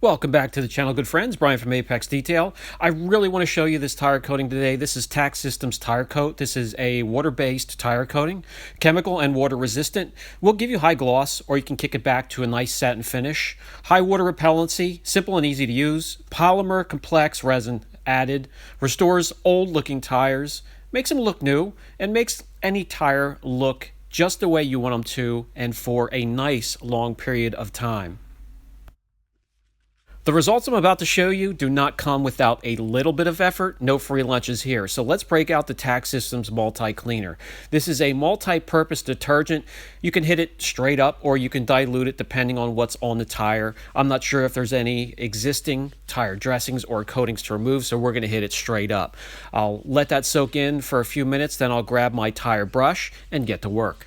Welcome back to the channel, good friends. Brian from Apex Detail. I really want to show you this tire coating today. This is TAC Systems Tire Coat. This is a water-based tire coating, chemical and water resistant. Will give you high gloss, or you can kick it back to a nice satin finish. High water repellency, simple and easy to use. Polymer complex resin added. Restores old-looking tires, makes them look new, and makes any tire look just the way you want them to, and for a nice long period of time. The results I'm about to show you do not come without a little bit of effort. No free lunches here. So let's break out the TAC Systems Multi-Cleaner. This is a multi-purpose detergent. You can hit it straight up or you can dilute it depending on what's on the tire. I'm not sure if there's any existing tire dressings or coatings to remove, so we're going to hit it straight up. I'll let that soak in for a few minutes, then I'll grab my tire brush and get to work.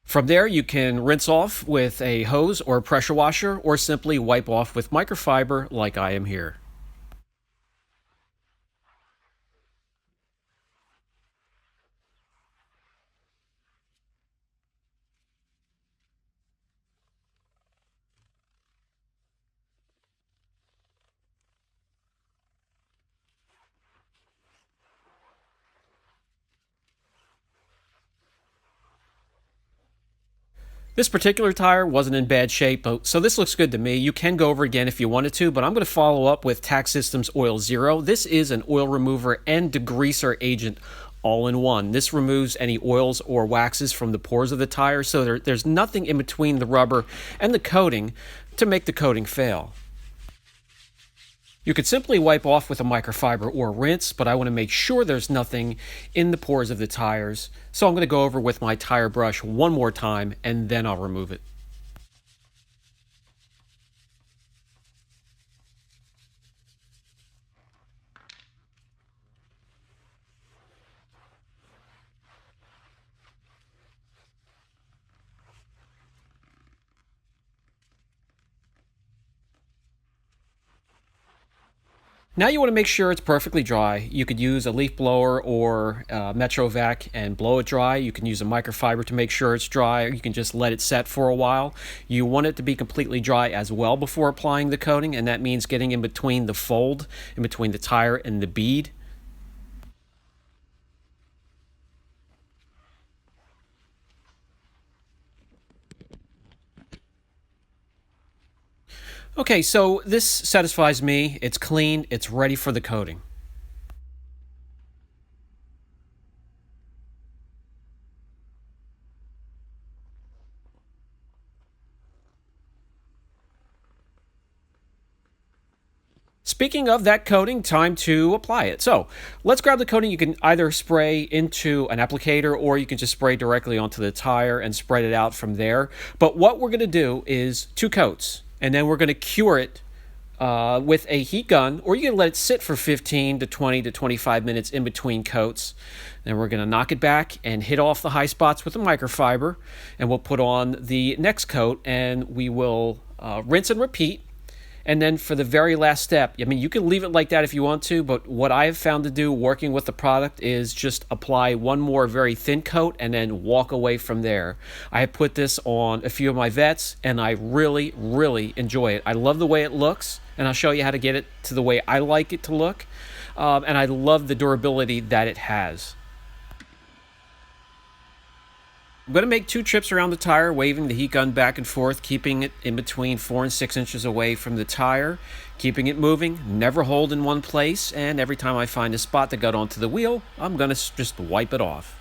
From there, you can rinse off with a hose or a pressure washer, or simply wipe off with microfiber like I am here. This particular tire wasn't in bad shape, so this looks good to me. You can go over again if you wanted to, but I'm going to follow up with TAC Systems Oil Zero. This is an oil remover and degreaser agent all in one. This removes any oils or waxes from the pores of the tire, so there's nothing in between the rubber and the coating to make the coating fail. You could simply wipe off with a microfiber or rinse, but I want to make sure there's nothing in the pores of the tires. So I'm going to go over with my tire brush one more time and then I'll remove it. Now you want to make sure it's perfectly dry. You could use a leaf blower or Metro Vac and blow it dry. You can use a microfiber to make sure it's dry. Or you can just let it set for a while. You want it to be completely dry as well before applying the coating, and that means getting in between the fold, in between the tire and the bead. Okay, so this satisfies me. It's clean, it's ready for the coating. Speaking of that coating, time to apply it. So let's grab the coating. You can either spray into an applicator or you can just spray directly onto the tire and spread it out from there. But what we're going to do is 2 coats, and then we're going to cure it with a heat gun, or you can let it sit for 15 to 20 to 25 minutes in between coats. Then we're going to knock it back and hit off the high spots with a microfiber, and we'll put on the next coat, and we will rinse and repeat. And then for the very last step, I mean, you can leave it like that if you want to, but what I have found to do working with the product is just apply one more very thin coat and then walk away from there. I have put this on a few of my vets, and I really, really enjoy it. I love the way it looks, and I'll show you how to get it to the way I like it to look. And I love the durability that it has. I'm going to make 2 trips around the tire, waving the heat gun back and forth, keeping it in between 4 and 6 inches away from the tire, keeping it moving, never hold in one place, and every time I find a spot that got onto the wheel, I'm going to just wipe it off.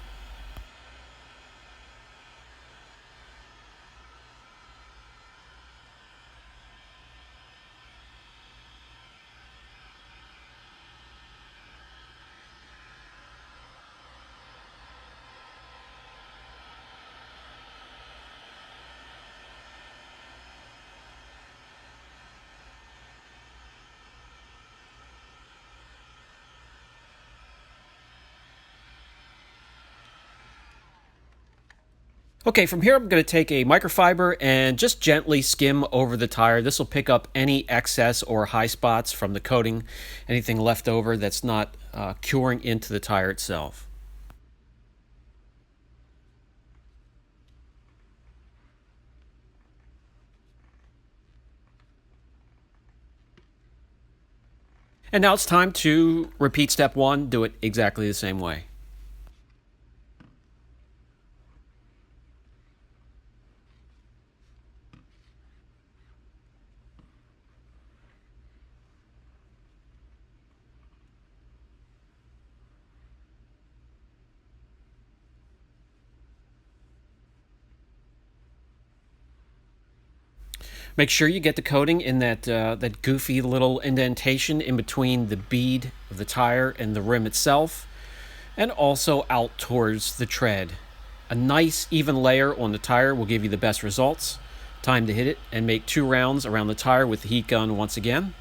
Okay, from here I'm going to take a microfiber and just gently skim over the tire. This will pick up any excess or high spots from the coating, anything left over that's not curing into the tire itself. And now it's time to repeat step one, do it exactly the same way. Make sure you get the coating in that goofy little indentation in between the bead of the tire and the rim itself, and also out towards the tread. A nice even layer on the tire will give you the best results. Time to hit it and make 2 rounds around the tire with the heat gun once again.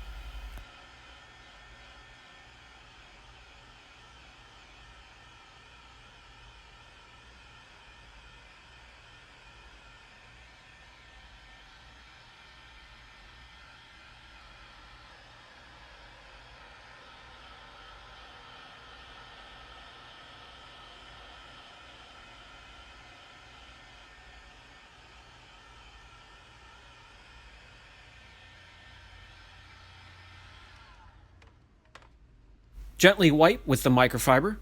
Gently wipe with the microfiber.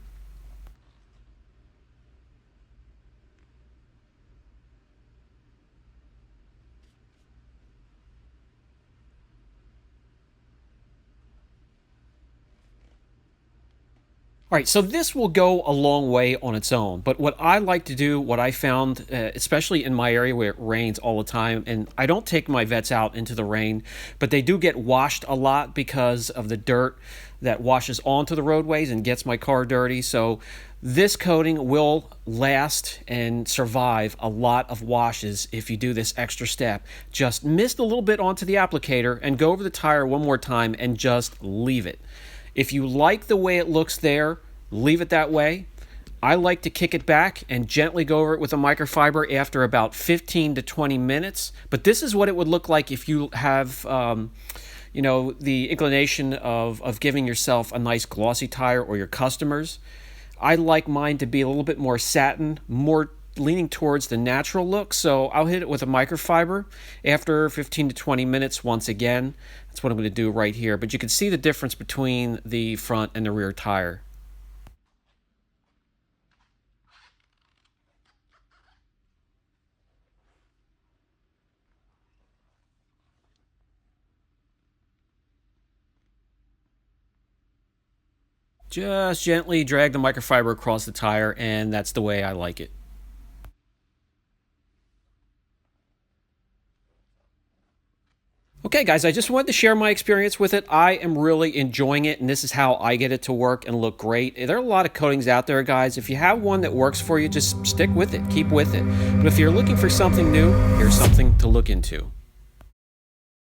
All right, so this will go a long way on its own, but what I like to do, what I found, especially in my area where it rains all the time, and I don't take my vets out into the rain, but they do get washed a lot because of the dirt that washes onto the roadways and gets my car dirty. So this coating will last and survive a lot of washes if you do this extra step. Just mist a little bit onto the applicator and go over the tire one more time and just leave it. If you like the way it looks there, leave it that way. I like to kick it back and gently go over it with a microfiber after about 15 to 20 minutes. But this is what it would look like if you have, the inclination of giving yourself a nice glossy tire, or your customers. I like mine to be a little bit more satin, more leaning towards the natural look, so I'll hit it with a microfiber after 15 to 20 minutes once again. That's what I'm going to do right here, but you can see the difference between the front and the rear tire. Just gently drag the microfiber across the tire, and that's the way I like it. Okay, guys, I just wanted to share my experience with it. I am really enjoying it, and this is how I get it to work and look great. There are a lot of coatings out there, guys. If you have one that works for you, just stick with it. Keep with it. But if you're looking for something new, here's something to look into.